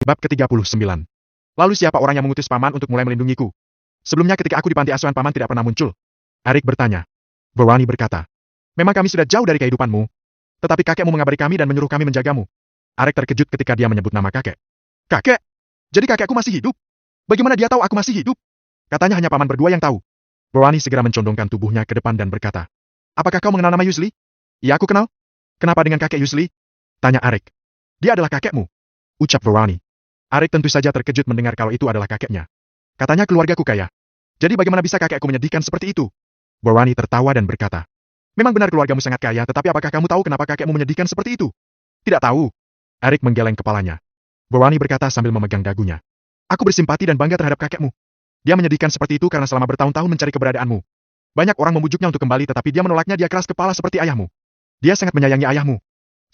Bab ke-39. Lalu siapa orang yang mengutus paman untuk mulai melindungiku? Sebelumnya ketika aku di panti asuhan paman tidak pernah muncul. Erik bertanya. Varani berkata. Memang kami sudah jauh dari kehidupanmu. Tetapi kakekmu mengabari kami dan menyuruh kami menjagamu. Erik terkejut ketika dia menyebut nama kakek. Kakek? Jadi kakekku masih hidup? Bagaimana dia tahu aku masih hidup? Katanya hanya paman berdua yang tahu. Varani segera mencondongkan tubuhnya ke depan dan berkata. Apakah kau mengenal nama Yusli? Iya aku kenal. Kenapa dengan kakek Yusli? Tanya Erik. Dia adalah kakekmu. Ucap Varani. Erik tentu saja terkejut mendengar kalau itu adalah kakeknya. Katanya keluargaku kaya. Jadi bagaimana bisa kakekku menyedihkan seperti itu? Varani tertawa dan berkata. Memang benar keluargamu sangat kaya, tetapi apakah kamu tahu kenapa kakekmu menyedihkan seperti itu? Tidak tahu. Erik menggeleng kepalanya. Varani berkata sambil memegang dagunya. Aku bersimpati dan bangga terhadap kakekmu. Dia menyedihkan seperti itu karena selama bertahun-tahun mencari keberadaanmu. Banyak orang membujuknya untuk kembali tetapi dia menolaknya. Dia keras kepala seperti ayahmu. Dia sangat menyayangi ayahmu.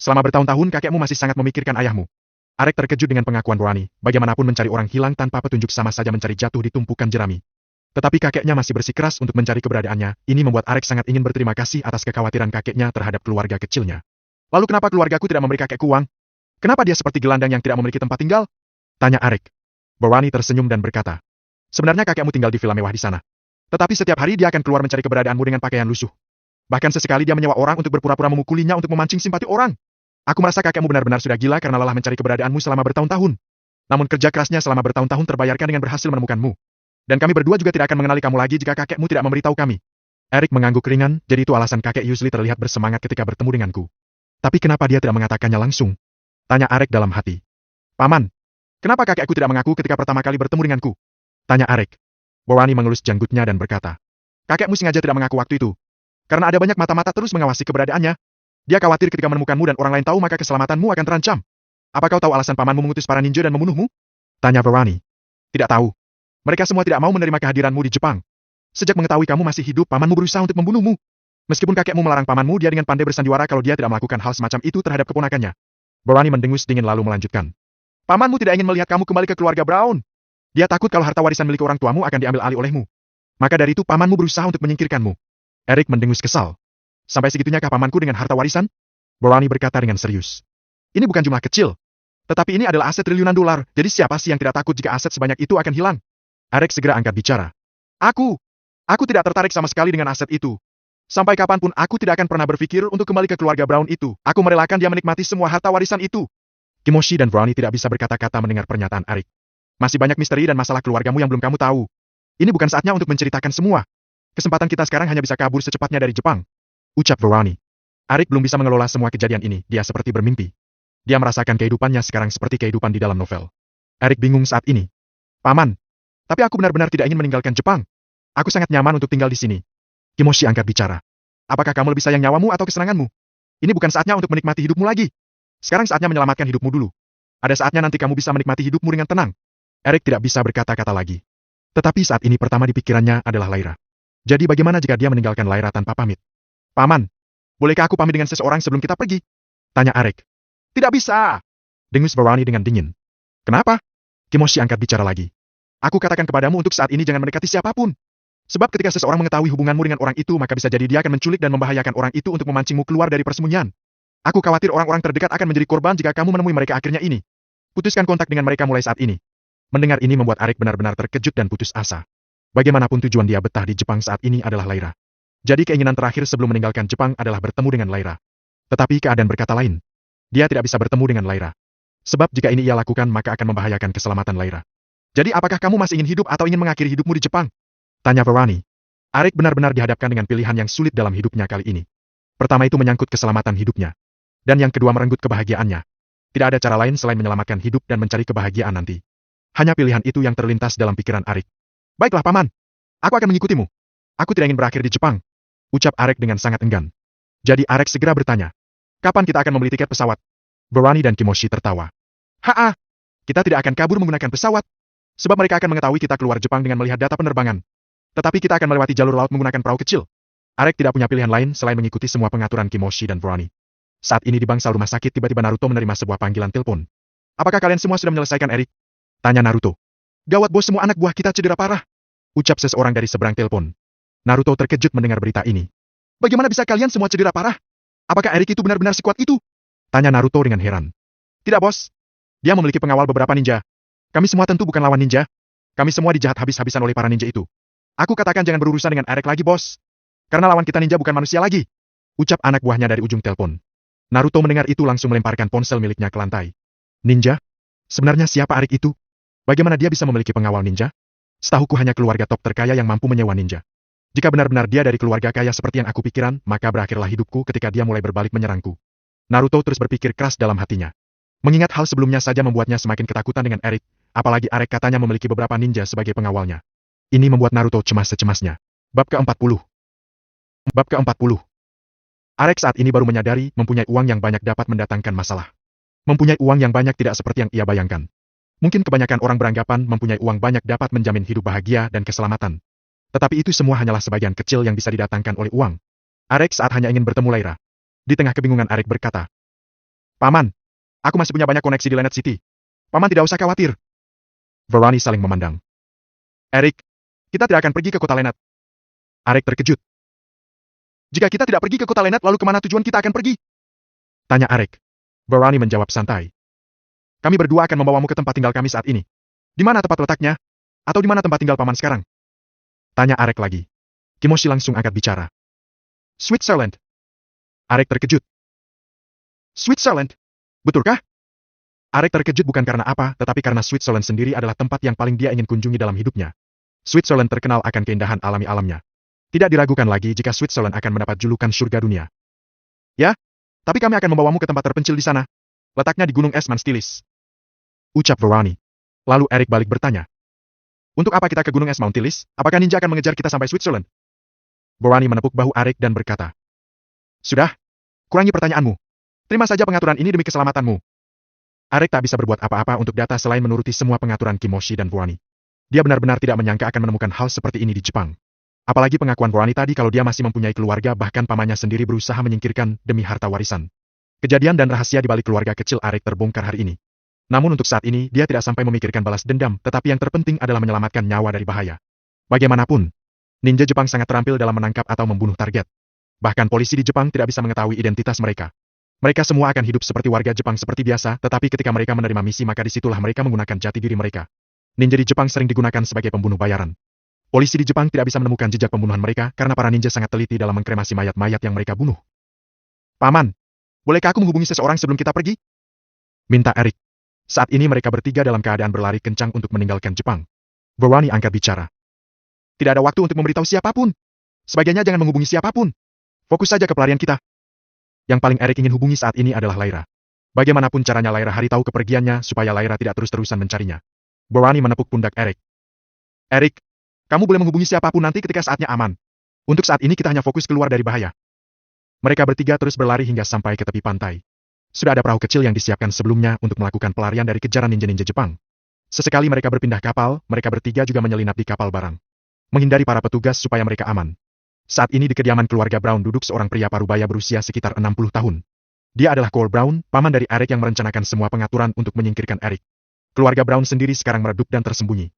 Selama bertahun-tahun kakekmu masih sangat memikirkan ayahmu. Erik terkejut dengan pengakuan Varani. Bagaimanapun mencari orang hilang tanpa petunjuk sama saja mencari jatuh di tumpukan jerami. Tetapi kakeknya masih bersikeras untuk mencari keberadaannya. Ini membuat Erik sangat ingin berterima kasih atas kekhawatiran kakeknya terhadap keluarga kecilnya. Lalu kenapa keluargaku tidak memberi kakekku uang? Kenapa dia seperti gelandang yang tidak memiliki tempat tinggal? Tanya Erik. Varani tersenyum dan berkata. Sebenarnya kakekmu tinggal di villa mewah di sana. Tetapi setiap hari dia akan keluar mencari keberadaanmu dengan pakaian lusuh. Bahkan sesekali dia menyewa orang untuk berpura-pura memukulinya untuk memancing simpati orang. Aku merasa kakekmu benar-benar sudah gila karena lelah mencari keberadaanmu selama bertahun-tahun. Namun kerja kerasnya selama bertahun-tahun terbayarkan dengan berhasil menemukanmu. Dan kami berdua juga tidak akan mengenali kamu lagi jika kakekmu tidak memberitahu kami. Erik mengangguk ringan, jadi itu alasan kakek Yusli terlihat bersemangat ketika bertemu denganku. Tapi kenapa dia tidak mengatakannya langsung? Tanya Erik dalam hati. Paman, kenapa kakekku tidak mengaku ketika pertama kali bertemu denganku? Tanya Erik. Varani mengelus janggutnya dan berkata. Kakekmu sengaja tidak mengaku waktu itu. Karena ada banyak mata-mata terus mengawasi keberadaannya. Dia khawatir ketika menemukanmu dan orang lain tahu maka keselamatanmu akan terancam. Apa kau tahu alasan pamanmu mengutus para ninja dan membunuhmu? Tanya Varani. Tidak tahu. Mereka semua tidak mau menerima kehadiranmu di Jepang. Sejak mengetahui kamu masih hidup, pamanmu berusaha untuk membunuhmu. Meskipun kakekmu melarang pamanmu, dia dengan pandai bersandiwara kalau dia tidak melakukan hal semacam itu terhadap keponakannya. Varani mendengus dingin lalu melanjutkan. Pamanmu tidak ingin melihat kamu kembali ke keluarga Brown. Dia takut kalau harta warisan milik orang tuamu akan diambil alih olehmu. Maka dari itu pamanmu berusaha untuk menyingkirkanmu. Erik mendengus kesal. Sampai segitunyakah pamanku dengan harta warisan? Varani berkata dengan serius. Ini bukan jumlah kecil. Tetapi ini adalah aset triliunan dolar, jadi siapa sih yang tidak takut jika aset sebanyak itu akan hilang? Erik segera angkat bicara. Aku tidak tertarik sama sekali dengan aset itu. Sampai kapanpun aku tidak akan pernah berpikir untuk kembali ke keluarga Brown itu. Aku merelakan dia menikmati semua harta warisan itu. Kimoshi dan Varani tidak bisa berkata-kata mendengar pernyataan Erik. Masih banyak misteri dan masalah keluargamu yang belum kamu tahu. Ini bukan saatnya untuk menceritakan semua. Kesempatan kita sekarang hanya bisa kabur secepatnya dari Jepang. Ucap Varani. Erik belum bisa mengelola semua kejadian ini, dia seperti bermimpi. Dia merasakan kehidupannya sekarang seperti kehidupan di dalam novel. Erik bingung saat ini. Paman, tapi aku benar-benar tidak ingin meninggalkan Jepang. Aku sangat nyaman untuk tinggal di sini. Kimoshi angkat bicara. Apakah kamu lebih sayang nyawamu atau kesenanganmu? Ini bukan saatnya untuk menikmati hidupmu lagi. Sekarang saatnya menyelamatkan hidupmu dulu. Ada saatnya nanti kamu bisa menikmati hidupmu dengan tenang. Erik tidak bisa berkata-kata lagi. Tetapi saat ini pertama di pikirannya adalah Laira. Jadi bagaimana jika dia meninggalkan Laira tanpa pamit? Paman, bolehkah aku pamit dengan seseorang sebelum kita pergi? Tanya Erik. Tidak bisa. Dengus Varani dengan dingin. Kenapa? Kimoshi angkat bicara lagi. Aku katakan kepadamu untuk saat ini jangan mendekati siapapun. Sebab ketika seseorang mengetahui hubunganmu dengan orang itu maka bisa jadi dia akan menculik dan membahayakan orang itu untuk memancingmu keluar dari persembunyian. Aku khawatir orang-orang terdekat akan menjadi korban jika kamu menemui mereka akhirnya ini. Putuskan kontak dengan mereka mulai saat ini. Mendengar ini membuat Erik benar-benar terkejut dan putus asa. Bagaimanapun tujuan dia betah di Jepang saat ini adalah Laira. Jadi keinginan terakhir sebelum meninggalkan Jepang adalah bertemu dengan Laira. Tetapi keadaan berkata lain. Dia tidak bisa bertemu dengan Laira. Sebab jika ini ia lakukan maka akan membahayakan keselamatan Laira. Jadi apakah kamu masih ingin hidup atau ingin mengakhiri hidupmu di Jepang? Tanya Varani. Erik benar-benar dihadapkan dengan pilihan yang sulit dalam hidupnya kali ini. Pertama itu menyangkut keselamatan hidupnya. Dan yang kedua merenggut kebahagiaannya. Tidak ada cara lain selain menyelamatkan hidup dan mencari kebahagiaan nanti. Hanya pilihan itu yang terlintas dalam pikiran Erik. Baiklah paman. Aku akan mengikutimu. Aku tidak ingin berakhir di Jepang. Ucap Erik dengan sangat enggan. Jadi Erik segera bertanya. Kapan kita akan membeli tiket pesawat? Varani dan Kimoshi tertawa. Haa, kita tidak akan kabur menggunakan pesawat. Sebab mereka akan mengetahui kita keluar Jepang dengan melihat data penerbangan. Tetapi kita akan melewati jalur laut menggunakan perahu kecil. Erik tidak punya pilihan lain selain mengikuti semua pengaturan Kimoshi dan Varani. Saat ini di bangsal rumah sakit tiba-tiba Naruto menerima sebuah panggilan telepon. Apakah kalian semua sudah menyelesaikan Erik? Tanya Naruto. Gawat bos, semua anak buah kita cedera parah. Ucap seseorang dari seberang telepon. Naruto terkejut mendengar berita ini. Bagaimana bisa kalian semua cedera parah? Apakah Erik itu benar-benar sekuat itu? Tanya Naruto dengan heran. Tidak bos. Dia memiliki pengawal beberapa ninja. Kami semua tentu bukan lawan ninja. Kami semua dijahat habis-habisan oleh para ninja itu. Aku katakan jangan berurusan dengan Eric lagi, bos. Karena lawan kita ninja bukan manusia lagi. Ucap anak buahnya dari ujung telepon. Naruto mendengar itu langsung melemparkan ponsel miliknya ke lantai. Ninja? Sebenarnya siapa Eric itu? Bagaimana dia bisa memiliki pengawal ninja? Setahuku hanya keluarga top terkaya yang mampu menyewa ninja. Jika benar-benar dia dari keluarga kaya seperti yang aku pikiran, maka berakhirlah hidupku ketika dia mulai berbalik menyerangku. Naruto terus berpikir keras dalam hatinya. Mengingat hal sebelumnya saja membuatnya semakin ketakutan dengan Eric, apalagi Eric katanya memiliki beberapa ninja sebagai pengawalnya. Ini membuat Naruto cemas secemasnya. Bab ke-40. Bab ke-40. Eric saat ini baru menyadari mempunyai uang yang banyak dapat mendatangkan masalah. Mempunyai uang yang banyak tidak seperti yang ia bayangkan. Mungkin kebanyakan orang beranggapan mempunyai uang banyak dapat menjamin hidup bahagia dan keselamatan. Tetapi itu semua hanyalah sebagian kecil yang bisa didatangkan oleh uang. Eric saat hanya ingin bertemu Lyra. Di tengah kebingungan Eric berkata, "Paman, aku masih punya banyak koneksi di Lanet City. Paman tidak usah khawatir." Verani saling memandang. "Eric, kita tidak akan pergi ke kota Lanet." Eric terkejut. "Jika kita tidak pergi ke kota Lanet, lalu kemana tujuan kita akan pergi?" Tanya Eric. Verani menjawab santai. "Kami berdua akan membawamu ke tempat tinggal kami saat ini. Di mana tempat letaknya? Atau di mana tempat tinggal paman sekarang?" Tanya Eric lagi. Kimoshi langsung angkat bicara. "Switzerland." Eric terkejut. "Switzerland? Betulkah?" Eric terkejut bukan karena apa, tetapi karena Switzerland sendiri adalah tempat yang paling dia ingin kunjungi dalam hidupnya. Switzerland terkenal akan keindahan alami-alamnya. Tidak diragukan lagi jika Switzerland akan mendapat julukan surga dunia. "Ya, tapi kami akan membawamu ke tempat terpencil di sana. Letaknya di Gunung Es Manstilis." Ucap Verani. Lalu Eric balik bertanya. "Untuk apa kita ke Gunung Es Manstilis? Apakah ninja akan mengejar kita sampai Switzerland?" Verani menepuk bahu Eric dan berkata. "Sudah, kurangi pertanyaanmu. Terima saja pengaturan ini demi keselamatanmu." Eric tak bisa berbuat apa-apa untuk data selain menuruti semua pengaturan Kimoshi dan Verani. Dia benar-benar tidak menyangka akan menemukan hal seperti ini di Jepang. Apalagi pengakuan Verani tadi kalau dia masih mempunyai keluarga bahkan pamannya sendiri berusaha menyingkirkan demi harta warisan. Kejadian dan rahasia di balik keluarga kecil Eric terbongkar hari ini. Namun untuk saat ini dia tidak sampai memikirkan balas dendam, tetapi yang terpenting adalah menyelamatkan nyawa dari bahaya. Bagaimanapun, ninja Jepang sangat terampil dalam menangkap atau membunuh target. Bahkan polisi di Jepang tidak bisa mengetahui identitas mereka. Mereka semua akan hidup seperti warga Jepang seperti biasa, tetapi ketika mereka menerima misi maka disitulah mereka menggunakan jati diri mereka. Ninja di Jepang sering digunakan sebagai pembunuh bayaran. Polisi di Jepang tidak bisa menemukan jejak pembunuhan mereka karena para ninja sangat teliti dalam mengkremasi mayat-mayat yang mereka bunuh. "Paman, bolehkah aku menghubungi seseorang sebelum kita pergi?" minta Eric. Saat ini mereka bertiga dalam keadaan berlari kencang untuk meninggalkan Jepang. Verani angkat bicara. "Tidak ada waktu untuk memberitahu siapapun. Sebagiannya jangan menghubungi siapapun. Fokus saja ke pelarian kita." Yang paling Eric ingin hubungi saat ini adalah Lyra. Bagaimanapun caranya Lyra hari tahu kepergiannya supaya Lyra tidak terus-terusan mencarinya. Verani menepuk pundak Eric. "Eric, kamu boleh menghubungi siapapun nanti ketika saatnya aman. Untuk saat ini kita hanya fokus keluar dari bahaya." Mereka bertiga terus berlari hingga sampai ke tepi pantai. Sudah ada perahu kecil yang disiapkan sebelumnya untuk melakukan pelarian dari kejaran ninja-ninja Jepang. Sesekali mereka berpindah kapal, mereka bertiga juga menyelinap di kapal barang. Menghindari para petugas supaya mereka aman. Saat ini di kediaman keluarga Brown duduk seorang pria parubaya berusia sekitar 60 tahun. Dia adalah Cole Brown, paman dari Eric yang merencanakan semua pengaturan untuk menyingkirkan Eric. Keluarga Brown sendiri sekarang meredup dan tersembunyi.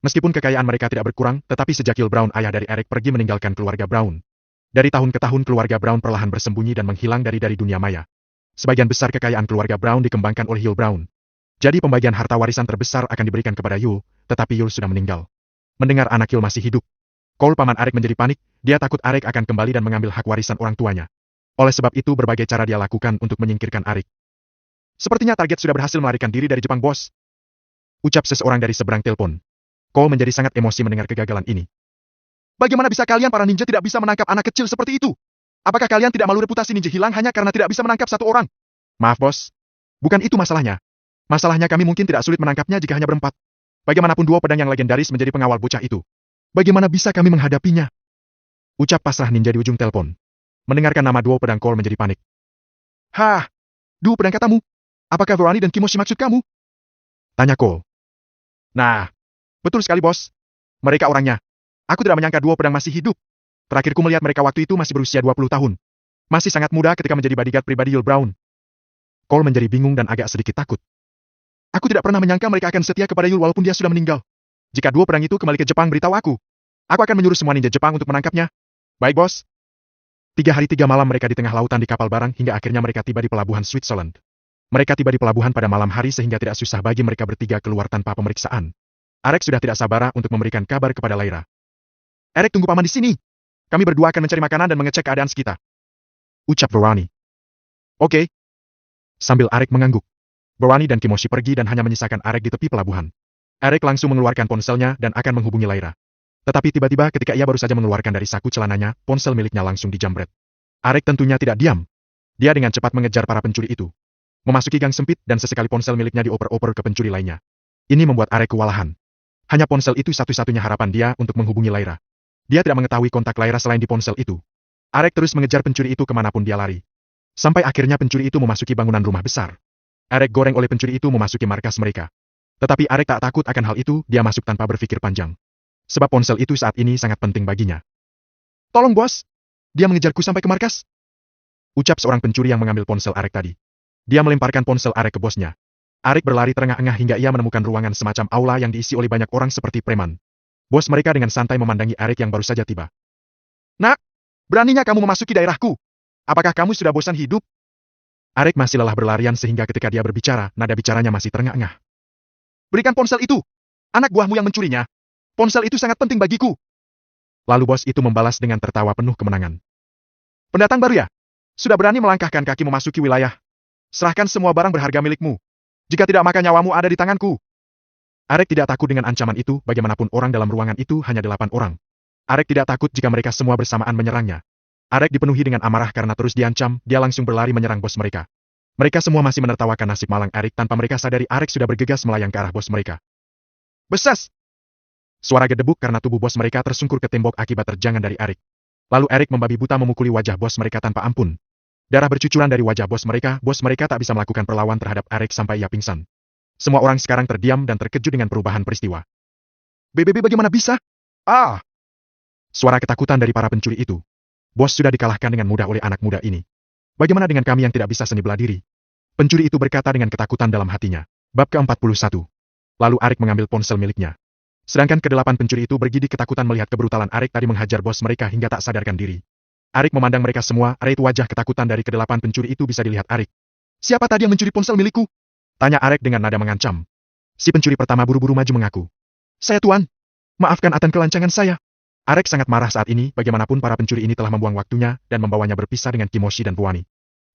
Meskipun kekayaan mereka tidak berkurang, tetapi sejak Hill Brown ayah dari Eric pergi meninggalkan keluarga Brown. Dari tahun ke tahun keluarga Brown perlahan bersembunyi dan menghilang dari dunia maya. Sebagian besar kekayaan keluarga Brown dikembangkan oleh Hill Brown. Jadi pembagian harta warisan terbesar akan diberikan kepada Yul, tetapi Yul sudah meninggal. Mendengar anak Yul masih hidup, Cole paman Eric menjadi panik, dia takut Eric akan kembali dan mengambil hak warisan orang tuanya. Oleh sebab itu berbagai cara dia lakukan untuk menyingkirkan Eric. "Sepertinya target sudah berhasil melarikan diri dari Jepang, bos," ucap seseorang dari seberang telepon. Cole menjadi sangat emosi mendengar kegagalan ini. "Bagaimana bisa kalian para ninja tidak bisa menangkap anak kecil seperti itu? Apakah kalian tidak malu reputasi ninja hilang hanya karena tidak bisa menangkap satu orang?" "Maaf, bos. Bukan itu masalahnya. Masalahnya kami mungkin tidak sulit menangkapnya jika hanya berempat. Bagaimanapun dua pedang yang legendaris menjadi pengawal bocah itu. Bagaimana bisa kami menghadapinya?" Ucap pasrah ninja di ujung telepon. Mendengarkan nama duo pedang Cole menjadi panik. "Hah? Duo pedang katamu? Apakah Verani dan Kimoshi maksud kamu?" tanya Cole. "Nah, betul sekali, bos. Mereka orangnya. Aku tidak menyangka duo pedang masih hidup. Terakhirku melihat mereka waktu itu masih berusia 20 tahun. Masih sangat muda ketika menjadi bodyguard pribadi Yul Brown." Cole menjadi bingung dan agak sedikit takut. "Aku tidak pernah menyangka mereka akan setia kepada Yul walaupun dia sudah meninggal. Jika duo pedang itu kembali ke Jepang, beritahu aku. Aku akan menyuruh semua ninja Jepang untuk menangkapnya." "Baik, bos." 3 hari 3 malam mereka di tengah lautan di kapal barang hingga akhirnya mereka tiba di pelabuhan Switzerland. Mereka tiba di pelabuhan pada malam hari sehingga tidak susah bagi mereka bertiga keluar tanpa pemeriksaan. Arek sudah tidak sabar untuk memberikan kabar kepada Lyra. Arek, tunggu paman di sini. Kami berdua akan mencari makanan dan mengecek keadaan sekitar. Ucap Varani. Oke. Sambil Arek mengangguk. Varani dan Kimoshi pergi dan hanya menyisakan Arek di tepi pelabuhan. Arek langsung mengeluarkan ponselnya dan akan menghubungi Lyra. Tetapi tiba-tiba ketika ia baru saja mengeluarkan dari saku celananya, ponsel miliknya langsung dijambret. Arek tentunya tidak diam. Dia dengan cepat mengejar para pencuri itu. Memasuki gang sempit dan sesekali ponsel miliknya dioper-oper ke pencuri lainnya. Ini membuat Arek kewalahan. Hanya ponsel itu satu-satunya harapan dia untuk menghubungi Lyra. Dia tidak mengetahui kontak Lyra selain di ponsel itu. Arek terus mengejar pencuri itu kemanapun dia lari. Sampai akhirnya pencuri itu memasuki bangunan rumah besar. Arek goreng oleh pencuri itu memasuki markas mereka. Tetapi Arek tak takut akan hal itu, dia masuk tanpa berpikir panjang. Sebab ponsel itu saat ini sangat penting baginya. Tolong bos, dia mengejarku sampai ke markas. Ucap seorang pencuri yang mengambil ponsel Arek tadi. Dia melemparkan ponsel Arek ke bosnya. Arek berlari terengah-engah hingga ia menemukan ruangan semacam aula yang diisi oleh banyak orang seperti preman. Bos mereka dengan santai memandangi Arek yang baru saja tiba. Nak, beraninya kamu memasuki daerahku. Apakah kamu sudah bosan hidup? Arek masih lelah berlarian sehingga ketika dia berbicara, nada bicaranya masih terengah-engah. Berikan ponsel itu. Anak buahmu yang mencurinya. Ponsel itu sangat penting bagiku. Lalu bos itu membalas dengan tertawa penuh kemenangan. Pendatang baru ya? Sudah berani melangkahkan kaki memasuki wilayah. Serahkan semua barang berharga milikmu. Jika tidak maka nyawamu ada di tanganku. Arek tidak takut dengan ancaman itu, bagaimanapun orang dalam ruangan itu hanya 8 orang. Arek tidak takut jika mereka semua bersamaan menyerangnya. Arek dipenuhi dengan amarah karena terus diancam, dia langsung berlari menyerang bos mereka. Mereka semua masih menertawakan nasib malang Arek tanpa mereka sadari Arek sudah bergegas melayang ke arah bos mereka. Besas! Suara gedebuk karena tubuh bos mereka tersungkur ke tembok akibat terjangan dari Arek. Lalu Arek membabi buta memukuli wajah bos mereka tanpa ampun. Darah bercucuran dari wajah bos mereka tak bisa melakukan perlawan terhadap Arek sampai ia pingsan. Semua orang sekarang terdiam dan terkejut dengan perubahan peristiwa. BBB bagaimana bisa? Ah! Suara ketakutan dari para pencuri itu. Bos sudah dikalahkan dengan mudah oleh anak muda ini. Bagaimana dengan kami yang tidak bisa seni bela diri? Pencuri itu berkata dengan ketakutan dalam hatinya. Bab ke-41. Lalu Arek mengambil ponsel miliknya. Sedangkan ke-8 pencuri itu bergidik ketakutan melihat kebrutalan Arek tadi menghajar bos mereka hingga tak sadarkan diri. Arek memandang mereka semua, raut wajah ketakutan dari ke-8 pencuri itu bisa dilihat Arek. Siapa tadi yang mencuri ponsel milikku? Tanya Arek dengan nada mengancam. Si pencuri pertama buru-buru maju mengaku. Saya tuan. Maafkan atas kelancangan saya. Arek sangat marah saat ini, bagaimanapun para pencuri ini telah membuang waktunya dan membawanya berpisah dengan Kimoshi dan Puani.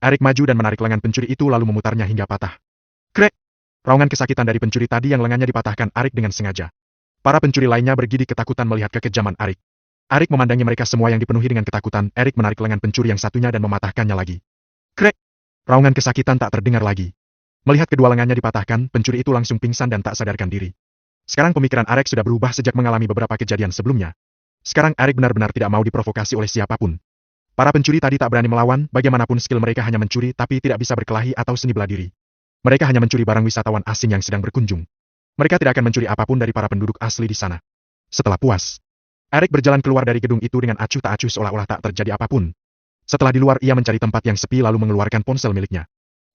Arek maju dan menarik lengan pencuri itu lalu memutarnya hingga patah. Krek! Raungan kesakitan dari pencuri tadi yang lengannya dipatahkan Arek dengan sengaja. Para pencuri lainnya bergidik ketakutan melihat kekejaman Arek. Arek memandangi mereka semua yang dipenuhi dengan ketakutan, Arek menarik lengan pencuri yang satunya dan mematahkannya lagi. Krek! Raungan kesakitan tak terdengar lagi. Melihat kedua lengannya dipatahkan, pencuri itu langsung pingsan dan tak sadarkan diri. Sekarang pemikiran Arek sudah berubah sejak mengalami beberapa kejadian sebelumnya. Sekarang Arek benar-benar tidak mau diprovokasi oleh siapapun. Para pencuri tadi tak berani melawan, bagaimanapun skill mereka hanya mencuri tapi tidak bisa berkelahi atau seni bela diri. Mereka hanya mencuri barang wisatawan asing yang sedang berkunjung. Mereka tidak akan mencuri apapun dari para penduduk asli di sana. Setelah puas, Arek berjalan keluar dari gedung itu dengan acuh tak acuh seolah-olah tak terjadi apapun. Setelah di luar ia mencari tempat yang sepi lalu mengeluarkan ponsel miliknya.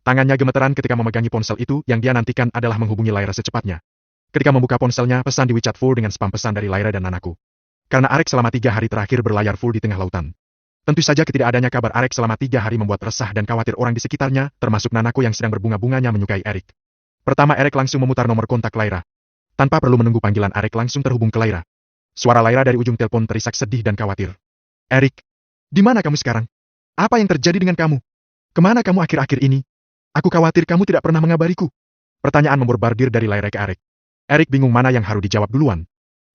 Tangannya gemeteran ketika memegangi ponsel itu, yang dia nantikan adalah menghubungi Lyra secepatnya. Ketika membuka ponselnya, pesan di WeChat full dengan spam pesan dari Lyra dan Nanaku. Karena Arek selama 3 hari terakhir berlayar full di tengah lautan. Tentu saja ketidakadanya kabar Arek selama 3 hari membuat resah dan khawatir orang di sekitarnya, termasuk Nanaku yang sedang berbunga-bunganya menyukai Arek. Pertama Arek langsung memutar nomor kontak Lyra. Tanpa perlu menunggu panggilan Arek langsung terhubung ke Lyra. Suara Lyra dari ujung telepon terisak sedih dan khawatir. Arek, di mana kamu sekarang? Apa yang terjadi dengan kamu? Kemana kamu akhir-akhir ini? Aku khawatir kamu tidak pernah mengabariku. Pertanyaan memborbardir dari Lyra ke Arek. Arek bingung mana yang harus dijawab duluan.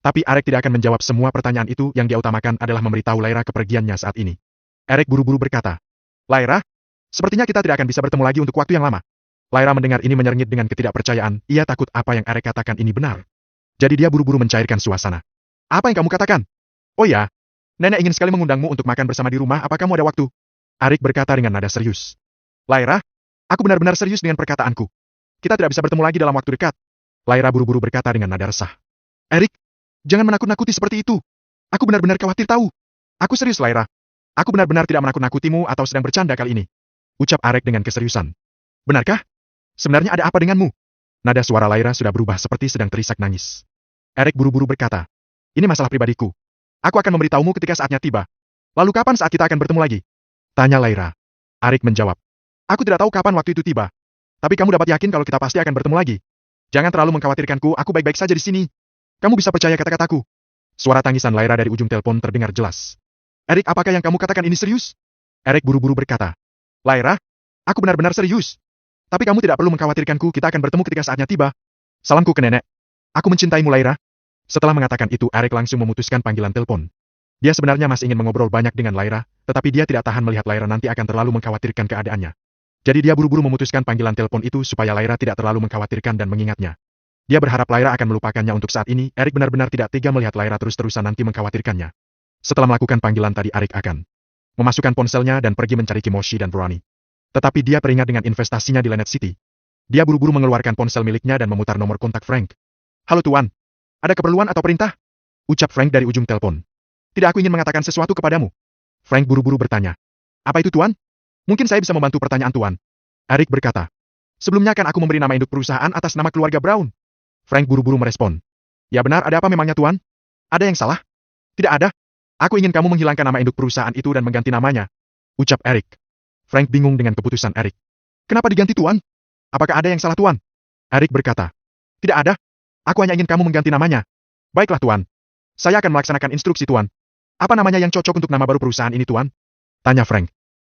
Tapi Arek tidak akan menjawab semua pertanyaan itu, yang dia utamakan adalah memberitahu Lyra kepergiannya saat ini. Arek buru-buru berkata. Lyra, sepertinya kita tidak akan bisa bertemu lagi untuk waktu yang lama. Lyra mendengar ini menyerngit dengan ketidakpercayaan, ia takut apa yang Arek katakan ini benar. Jadi dia buru-buru mencairkan suasana. Apa yang kamu katakan? Oh ya, nenek ingin sekali mengundangmu untuk makan bersama di rumah, apa kamu ada waktu? Arek berkata dengan nada serius. Lyra, aku benar-benar serius dengan perkataanku. Kita tidak bisa bertemu lagi dalam waktu dekat. Lyra buru-buru berkata dengan nada resah. Arek, jangan menakut-nakuti seperti itu. Aku benar-benar khawatir tahu. Aku serius Lyra. Aku benar-benar tidak menakut-nakutimu atau sedang bercanda kali ini. Ucap Arek dengan keseriusan. Benarkah? Sebenarnya ada apa denganmu? Nada suara Lyra sudah berubah seperti sedang terisak nangis. Arek buru-buru berkata. Ini masalah pribadiku. Aku akan memberitahumu ketika saatnya tiba. Lalu kapan saat kita akan bertemu lagi? Tanya Lyra. Arek menjawab. Aku tidak tahu kapan waktu itu tiba. Tapi kamu dapat yakin kalau kita pasti akan bertemu lagi. Jangan terlalu mengkhawatirkanku, aku baik-baik saja di sini. Kamu bisa percaya kata-kataku. Suara tangisan Lyra dari ujung telepon terdengar jelas. Erik, apakah yang kamu katakan ini serius? Erik buru-buru berkata. Lyra, aku benar-benar serius. Tapi kamu tidak perlu mengkhawatirkanku, kita akan bertemu ketika saatnya tiba. Salamku ke nenek. Aku mencintaimu, Lyra. Setelah mengatakan itu, Erik langsung memutuskan panggilan telepon. Dia sebenarnya masih ingin mengobrol banyak dengan Lyra, tetapi dia tidak tahan melihat Lyra nanti akan terlalu mengkhawatirkan keadaannya. Jadi dia buru-buru memutuskan panggilan telepon itu supaya Lyra tidak terlalu mengkhawatirkan dan mengingatnya. Dia berharap Lyra akan melupakannya untuk saat ini. Erik benar-benar tidak tega melihat Lyra terus-terusan nanti mengkhawatirkannya. Setelah melakukan panggilan tadi, Erik akan memasukkan ponselnya dan pergi mencari Kimoshi dan Brownie. Tetapi dia teringat dengan investasinya di Lanet City. Dia buru-buru mengeluarkan ponsel miliknya dan memutar nomor kontak Frank. Halo Tuan. Ada keperluan atau perintah? Ucap Frank dari ujung telepon. Tidak, aku ingin mengatakan sesuatu kepadamu. Frank buru-buru bertanya. Apa itu Tuan? Mungkin saya bisa membantu pertanyaan Tuan. Erik berkata. Sebelumnya kan aku memberi nama induk perusahaan atas nama keluarga Brown. Frank buru-buru merespon. Ya benar, ada apa memangnya Tuan? Ada yang salah? Tidak ada. Aku ingin kamu menghilangkan nama induk perusahaan itu dan mengganti namanya. Ucap Erik. Frank bingung dengan keputusan Erik. Kenapa diganti Tuan? Apakah ada yang salah Tuan? Erik berkata. Tidak ada. Aku hanya ingin kamu mengganti namanya. Baiklah Tuan. Saya akan melaksanakan instruksi Tuan. Apa namanya yang cocok untuk nama baru perusahaan ini Tuan? Tanya Frank.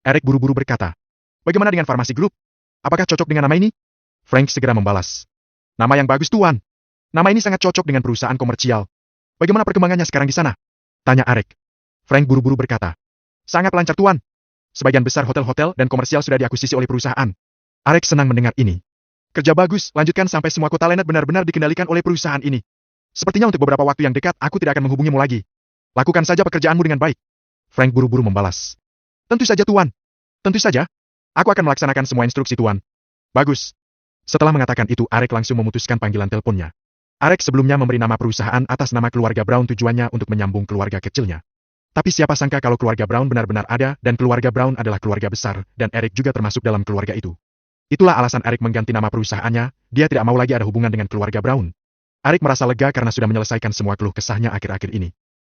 Erik buru-buru berkata. Bagaimana dengan Farmasi Group? Apakah cocok dengan nama ini? Frank segera membalas. Nama yang bagus Tuan. Nama ini sangat cocok dengan perusahaan komersial. Bagaimana perkembangannya sekarang di sana? Tanya Erik. Frank buru-buru berkata. Sangat lancar Tuan. Sebagian besar hotel-hotel dan komersial sudah diakuisisi oleh perusahaan. Erik senang mendengar ini. Kerja bagus, lanjutkan sampai semua kota Lanet benar-benar dikendalikan oleh perusahaan ini. Sepertinya untuk beberapa waktu yang dekat, aku tidak akan menghubungimu lagi. Lakukan saja pekerjaanmu dengan baik. Frank buru-buru membalas. Tentu saja Tuan. Tentu saja. Aku akan melaksanakan semua instruksi Tuan. Bagus. Setelah mengatakan itu, Erik langsung memutuskan panggilan teleponnya. Erik sebelumnya memberi nama perusahaan atas nama keluarga Brown tujuannya untuk menyambung keluarga kecilnya. Tapi siapa sangka kalau keluarga Brown benar-benar ada, dan keluarga Brown adalah keluarga besar, dan Erik juga termasuk dalam keluarga itu. Itulah alasan Erik mengganti nama perusahaannya, dia tidak mau lagi ada hubungan dengan keluarga Brown. Erik merasa lega karena sudah menyelesaikan semua keluh kesahnya akhir-akhir ini.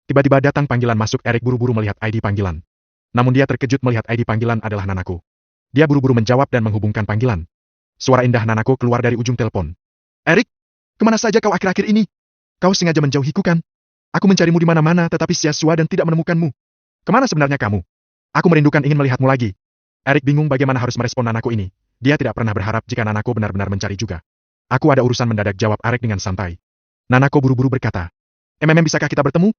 Tiba-tiba datang panggilan masuk, Erik buru-buru melihat ID panggilan. Namun dia terkejut melihat ID panggilan adalah Nanako. Dia buru-buru menjawab dan menghubungkan panggilan. Suara indah Nanako keluar dari ujung telepon. Erik, kemana saja kau akhir-akhir ini? Kau sengaja menjauhiku kan? Aku mencarimu di mana-mana tetapi sia-sia dan tidak menemukanmu. Kemana sebenarnya kamu? Aku merindukan ingin melihatmu lagi. Erik bingung bagaimana harus merespon Nanako ini. Dia tidak pernah berharap jika Nanako benar-benar mencari juga. Aku ada urusan mendadak, jawab Erik dengan santai. Nanako buru-buru berkata. Bisakah kita bertemu?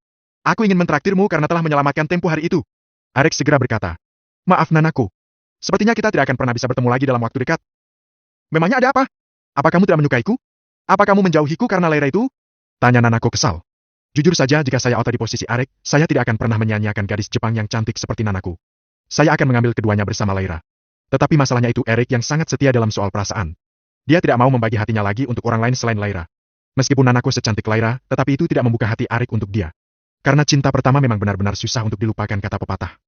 Aku ingin mentraktirmu karena telah menyelamatkan tempo hari itu. Erik segera berkata. Maaf Nanako. Sepertinya kita tidak akan pernah bisa bertemu lagi dalam waktu dekat. Memangnya ada apa? Apa kamu tidak menyukaiku? Apa kamu menjauhiku karena Lyra itu? Tanya Nanako kesal. Jujur saja, jika saya Ota di posisi Erik, saya tidak akan pernah menyia-nyiakan gadis Jepang yang cantik seperti Nanako. Saya akan mengambil keduanya bersama Lyra. Tetapi masalahnya itu Erik yang sangat setia dalam soal perasaan. Dia tidak mau membagi hatinya lagi untuk orang lain selain Lyra. Meskipun Nanako secantik Lyra, tetapi itu tidak membuka hati Erik untuk dia. Karena cinta pertama memang benar-benar susah untuk dilupakan, kata pepatah.